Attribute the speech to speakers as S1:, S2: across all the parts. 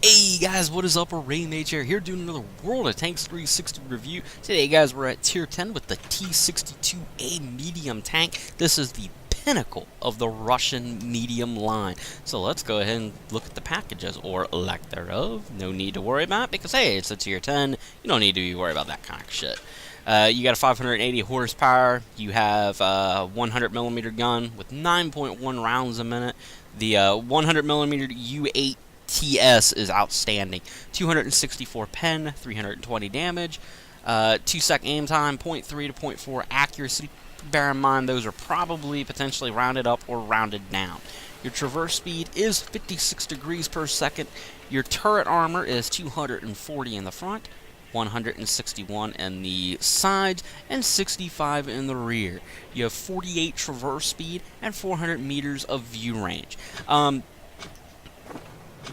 S1: Hey guys, what is up? Raymage here doing another World of Tanks 360 review. Today guys, we're at tier 10 with the T-62a medium tank. This is the pinnacle of the Russian medium line. So let's go ahead and look at the packages, or lack thereof. No need to worry about it because hey, it's a tier 10. You don't need to be worried about that kind of shit. You got a 580 horsepower. You have a 100mm gun with 9.1 rounds a minute. The 100mm U8 TS is outstanding. 264 pen, 320 damage, 2-sec aim time, 0.3 to 0.4 accuracy. Bear in mind those are probably potentially rounded up or rounded down. Your traverse speed is 56 degrees per second. Your turret armor is 240 in the front, 161 in the sides, and 65 in the rear. You have 48 traverse speed and 400 meters of view range.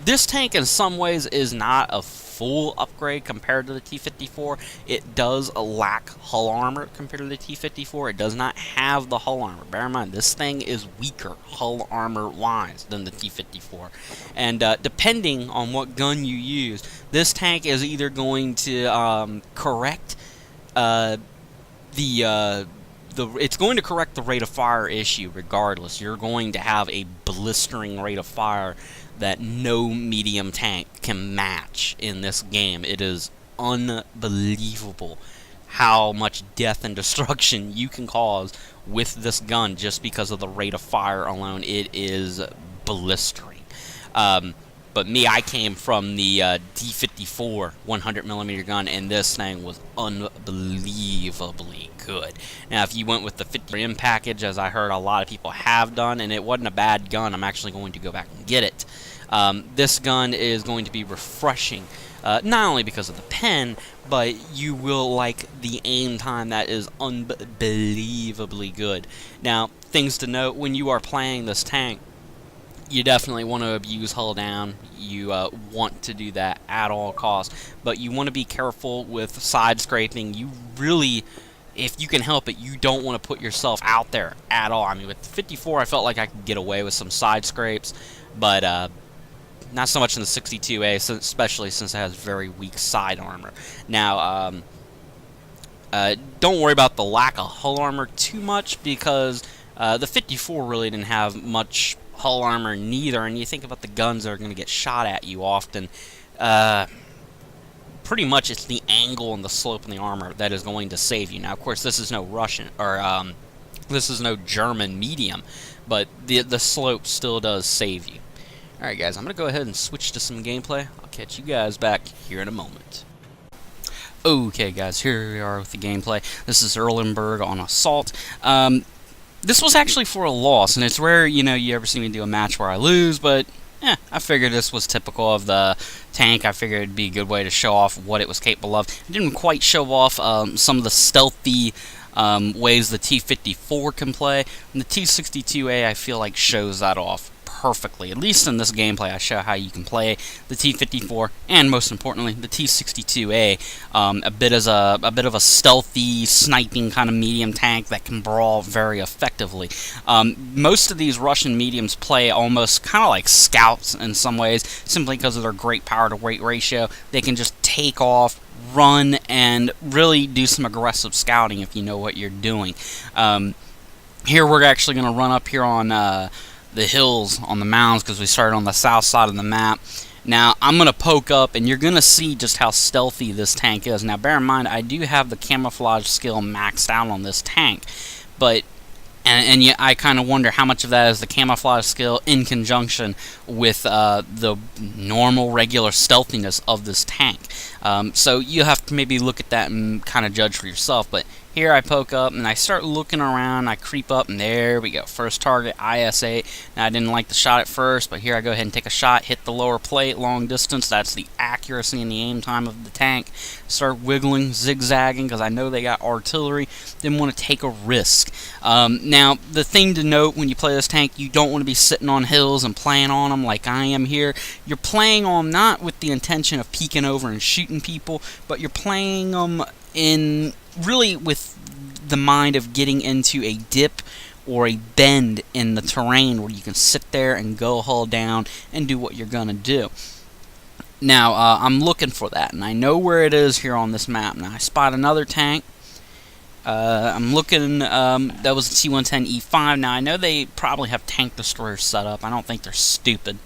S1: This tank in some ways is not a full upgrade compared to the T-54. It does lack hull armor compared to the T-54. It does not have the hull armor. Bear in mind, this thing is weaker hull armor-wise than the T-54. And depending on what gun you use, this tank is either going to correct it's going to correct the rate of fire issue regardless. You're going to have a blistering rate of fire that no medium tank can match in this game. It is unbelievable how much death and destruction you can cause with this gun just because of the rate of fire alone. It is blistering. But me, I came from the D54 100mm gun, and this thing was unbelievably good. Now, if you went with the 50M package, as I heard a lot of people have done, and it wasn't a bad gun, I'm actually going to go back and get it. This gun is going to be refreshing, not only because of the pen, but you will like the aim time that is unbelievably good. Now, things to note, when you are playing this tank, you definitely want to abuse hull down. You want to do that at all costs, but you want to be careful with side scraping. You really, if you can help it, you don't want to put yourself out there at all. I mean, with the 54, I felt like I could get away with some side scrapes, but not so much in the 62a, especially since it has very weak side armor. Now, don't worry about the lack of hull armor too much, because the 54 really didn't have much hull armor neither, and you think about the guns that are going to get shot at you often, pretty much it's the angle and the slope in the armor that is going to save you. Now, of course, this is no Russian, or this is no German medium, but the slope still does save you. Alright guys, I'm going to go ahead and switch to some gameplay. I'll catch you guys back here in a moment. Okay guys, here we are with the gameplay. This is Erlenberg on Assault. This was actually for a loss, and it's rare, you ever see me do a match where I lose, but I figured this was typical of the tank. I figured it'd be a good way to show off what it was capable of. It didn't quite show off some of the stealthy ways the T-54 can play, and the T-62a I feel like shows that off perfectly. At least in this gameplay, I show how you can play the T-54 and, most importantly, the T-62a a bit of a stealthy, sniping kind of medium tank that can brawl very effectively. Most of these Russian mediums play almost kind of like scouts in some ways, simply because of their great power to weight ratio. They can just take off, run, and really do some aggressive scouting if you know what you're doing. Here we're actually going to run up here on the hills on the mounds because we started on the south side of the map. Now I'm going to poke up and you're going to see just how stealthy this tank is. Now bear in mind, I do have the camouflage skill maxed out on this tank, but and yet I kind of wonder how much of that is the camouflage skill in conjunction with the normal regular stealthiness of this tank. So you have to maybe look at that and kind of judge for yourself. But here I poke up and I start looking around, I creep up, and there we go. First target, IS-8. Now I didn't like the shot at first, but here I go ahead and take a shot, hit the lower plate, long distance. That's the accuracy and the aim time of the tank. Start wiggling, zigzagging, because I know they got artillery. Didn't want to take a risk. Now, the thing to note when you play this tank, you don't want to be sitting on hills and playing on them like I am here. You're playing on not with the intention of peeking over and shooting people, but you're playing them in really with the mind of getting into a dip or a bend in the terrain where you can sit there and go hull down and do what you're gonna do. Now, I'm looking for that, and I know where it is here on this map. Now, I spot another tank. I'm looking, that was a T-110E5. Now, I know they probably have tank destroyers set up. I don't think they're stupid.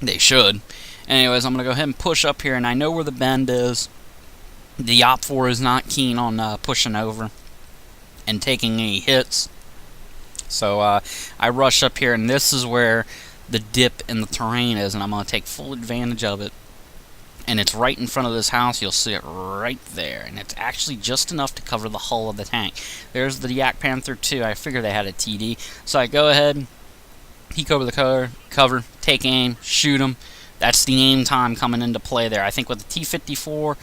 S1: They should. Anyways, I'm going to go ahead and push up here, and I know where the bend is. The opfor is not keen on pushing over and taking any hits. So, I rush up here, and this is where the dip in the terrain is, and I'm going to take full advantage of it. And it's right in front of this house. You'll see it right there, and it's actually just enough to cover the hull of the tank. There's the Yak Panther 2. I figured they had a TD, so I go ahead, peek over the cover, take aim, shoot him. That's the aim time coming into play there. I think with the T-54,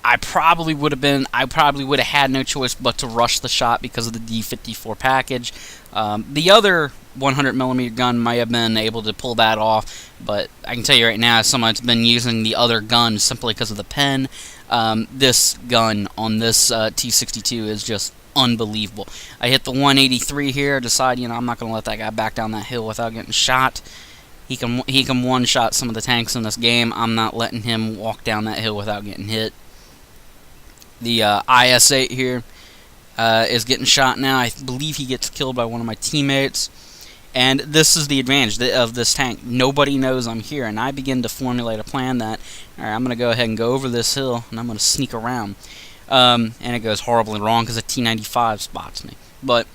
S1: I probably would have had no choice but to rush the shot because of the D-54 package. The other 100mm gun might have been able to pull that off, but I can tell you right now, as someone that's been using the other gun simply because of the pen, this gun on this T-62 is just unbelievable. I hit the 183 here, decide, I'm not going to let that guy back down that hill without getting shot. He can one-shot some of the tanks in this game. I'm not letting him walk down that hill without getting hit. The IS-8 here is getting shot now. I believe he gets killed by one of my teammates. And this is the advantage of this tank. Nobody knows I'm here, and I begin to formulate a plan that, alright, I'm going to go ahead and go over this hill, and I'm going to sneak around. And it goes horribly wrong because a T-95 spots me. But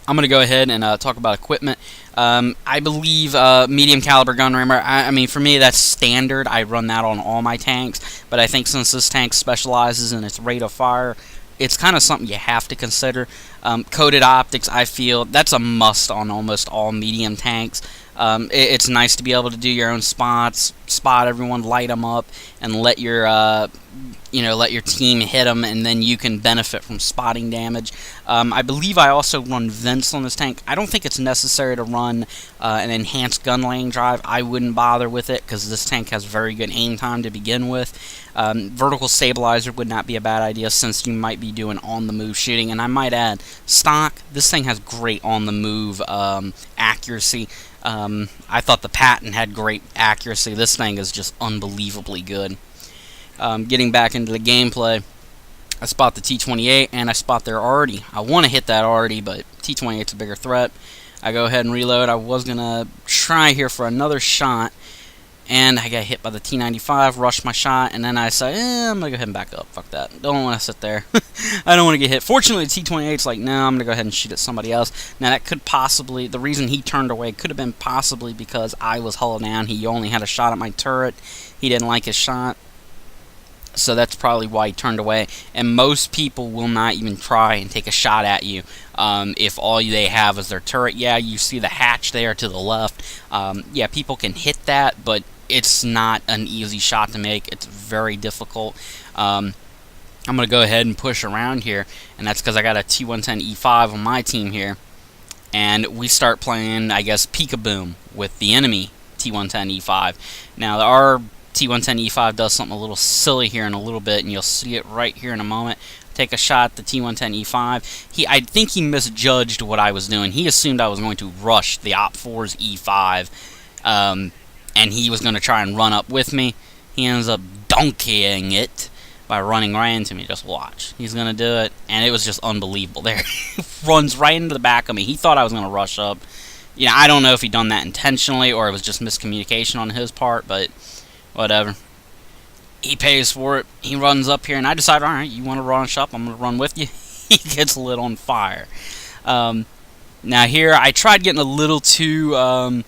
S1: I'm going to go ahead and talk about equipment. I believe medium caliber gun rammer, I mean, for me, that's standard. I run that on all my tanks. But I think since this tank specializes in its rate of fire, it's kind of something you have to consider. Coated optics, I feel, that's a must on almost all medium tanks. It's nice to be able to do your own spots, spot everyone, light them up, and let your let your team hit them, and then you can benefit from spotting damage. I believe I also run vents on this tank. I don't think it's necessary to run an enhanced gun laying drive. I wouldn't bother with it because this tank has very good aim time to begin with. Vertical stabilizer would not be a bad idea since you might be doing on-the-move shooting. And I might add, stock, this thing has great on-the-move accuracy. I thought the Patton had great accuracy. This thing is just unbelievably good. Getting back into the gameplay, I spot the T-28 and I spot their Arty. I want to hit that Arty, but T-28's a bigger threat. I go ahead and reload. I was going to try here for another shot, and I got hit by the T-95, rushed my shot, and then I said, I'm going to go ahead and back up. Fuck that. Don't want to sit there. I don't want to get hit. Fortunately, the T-28's like, no, I'm going to go ahead and shoot at somebody else. Now, that could possibly, the reason he turned away could have been possibly because I was hull down. He only had a shot at my turret. He didn't like his shot. So that's probably why he turned away. And most people will not even try and take a shot at you if all they have is their turret. Yeah, you see the hatch there to the left. Yeah, people can hit that, but it's not an easy shot to make. It's very difficult. I'm going to go ahead and push around here, and that's because I got a T-110E5 on my team here. And we start playing, I guess, peekaboo with the enemy T-110E5. Now, our T-110E5 does something a little silly here in a little bit, and you'll see it right here in a moment. Take a shot at the T-110E5. I think he misjudged what I was doing. He assumed I was going to rush the opfor's E5, and he was going to try and run up with me. He ends up donkeying it by running right into me. Just watch. He's going to do it, and it was just unbelievable. There, he runs right into the back of me. He thought I was going to rush up. I don't know if he done that intentionally or it was just miscommunication on his part, but whatever. He pays for it. He runs up here, and I decide, all right, you want to rush up? I'm going to run with you. He gets lit on fire. Now here, I tried getting a little too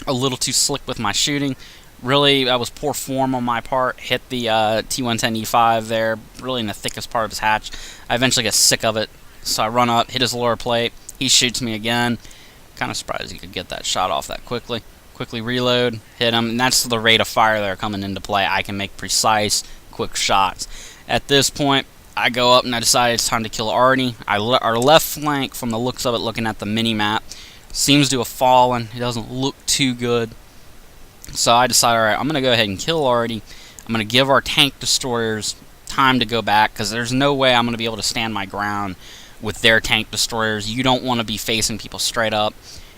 S1: slick with my shooting. Really, that was poor form on my part. Hit the T-110E5 there, really in the thickest part of his hatch. I eventually get sick of it, so I run up, hit his lower plate. He shoots me again. Kind of surprised he could get that shot off that quickly. Quickly reload, hit him, and that's the rate of fire that are coming into play. I can make precise, quick shots. At this point, I go up and I decide it's time to kill Arty. Our left flank, from the looks of it, looking at the mini-map, seems to have fallen. It doesn't look too good. So I decide, alright, I'm going to go ahead and kill Arty. I'm going to give our tank destroyers time to go back, because there's no way I'm going to be able to stand my ground with their tank destroyers. You don't want to be facing people straight up.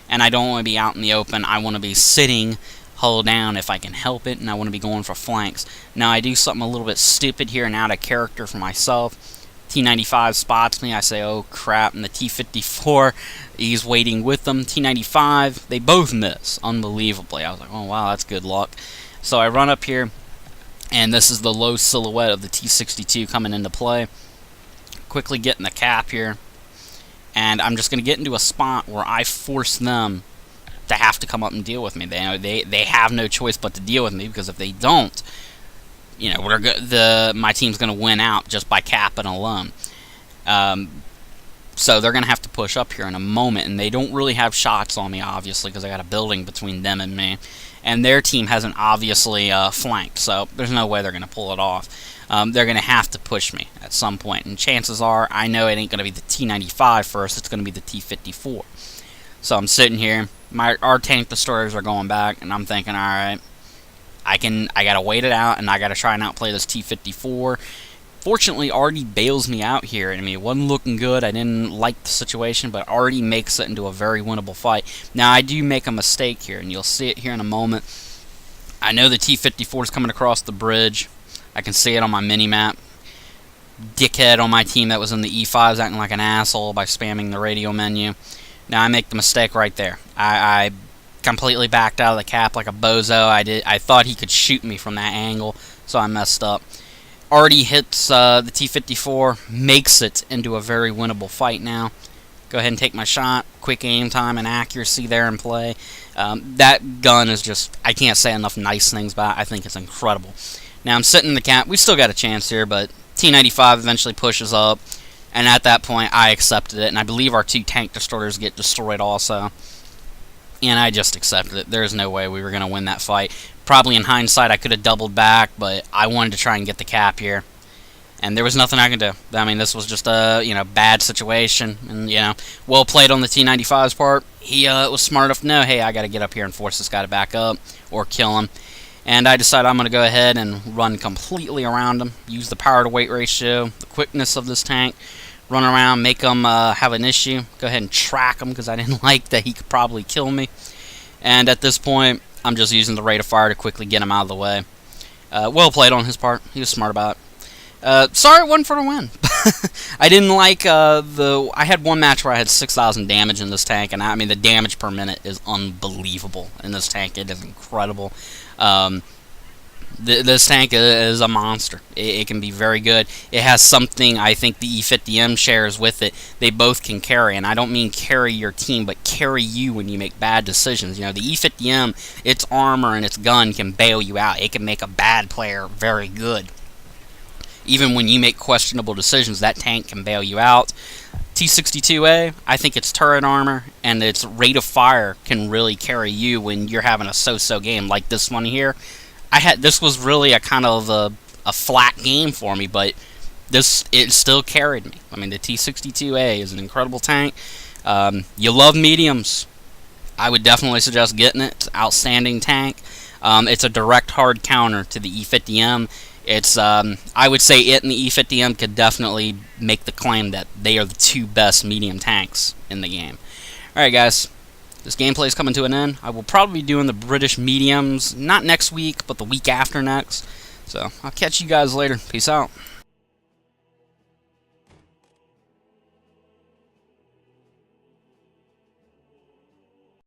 S1: And I don't want to be out in the open. I want to be sitting, hull down if I can help it, and I want to be going for flanks. Now I do something a little bit stupid here and out of character for myself. T-95 spots me, I say, oh crap, and the T-54, he's waiting with them. T-95, they both miss, unbelievably. I was like, oh wow, that's good luck. So I run up here, and this is the low silhouette of the T-62 coming into play. Quickly get in the cap here, and I'm just going to get into a spot where I force them to have to come up and deal with me. They have no choice but to deal with me, because if they don't, you know, my team's going to win out just by capping alone. So they're going to have to push up here in a moment, and they don't really have shots on me, obviously, because I got a building between them and me. And their team hasn't obviously flanked, so there's no way they're going to pull it off. They're going to have to push me at some point, and chances are, I know it ain't going to be the T-95 first, it's going to be the T-54. So I'm sitting here, our tank destroyers are going back, and I'm thinking, alright, I gotta wait it out, and I gotta try and outplay this T-54. Fortunately, Artie bails me out here. I mean, it wasn't looking good. I didn't like the situation, but Artie makes it into a very winnable fight. Now, I do make a mistake here, and you'll see it here in a moment. I know the T-54 is coming across the bridge. I can see it on my mini-map. Dickhead on my team that was in the E5 is acting like an asshole by spamming the radio menu. Now, I make the mistake right there. I completely backed out of the cap like a bozo. I thought he could shoot me from that angle, so I messed up. Artie hits the T-54, makes it into a very winnable fight now. Go ahead and take my shot. Quick aim time and accuracy there in play. That gun is just, I can't say enough nice things about it. I think it's incredible. Now I'm sitting in the cap. We still got a chance here, but T-95 eventually pushes up, and at that point I accepted it, and I believe our 2 tank destroyers get destroyed also. And I just accepted it. There's no way we were going to win that fight. Probably in hindsight I could have doubled back, but I wanted to try and get the cap here. And there was nothing I could do. I mean, this was just a, you know, bad situation. And, you know, well played on the T-95's part. He was smart enough to know, hey, I got to get up here and force this guy to back up or kill him. And I decided I'm going to go ahead and run completely around him. Use the power to weight ratio, the quickness of this tank. Run around, make him have an issue. Go ahead and track him, because I didn't like that he could probably kill me. And at this point, I'm just using the rate of fire to quickly get him out of the way. Well played on his part. He was smart about it. Sorry it wasn't for the win. I didn't like I had one match where I had 6,000 damage in this tank, and I mean the damage per minute is unbelievable in this tank. It is incredible. This tank is a monster. It can be very good. It has something I think the E50M shares with it. They both can carry, and I don't mean carry your team, but carry you when you make bad decisions. You know, the E50M, its armor and its gun can bail you out. It can make a bad player very good. Even when you make questionable decisions, that tank can bail you out. T-62a, I think its turret armor and its rate of fire can really carry you when you're having a so-so game like this one here. This was really a kind of a flat game for me, but it still carried me. I mean, the T-62a is an incredible tank. You love mediums, I would definitely suggest getting it. It's an outstanding tank. It's a direct hard counter to the E50M. It's I would say it and the E50M could definitely make the claim that they are the 2 best medium tanks in the game. Alright guys, this gameplay is coming to an end. I will probably be doing the British mediums, not next week, but the week after next. So, I'll catch you guys later. Peace out.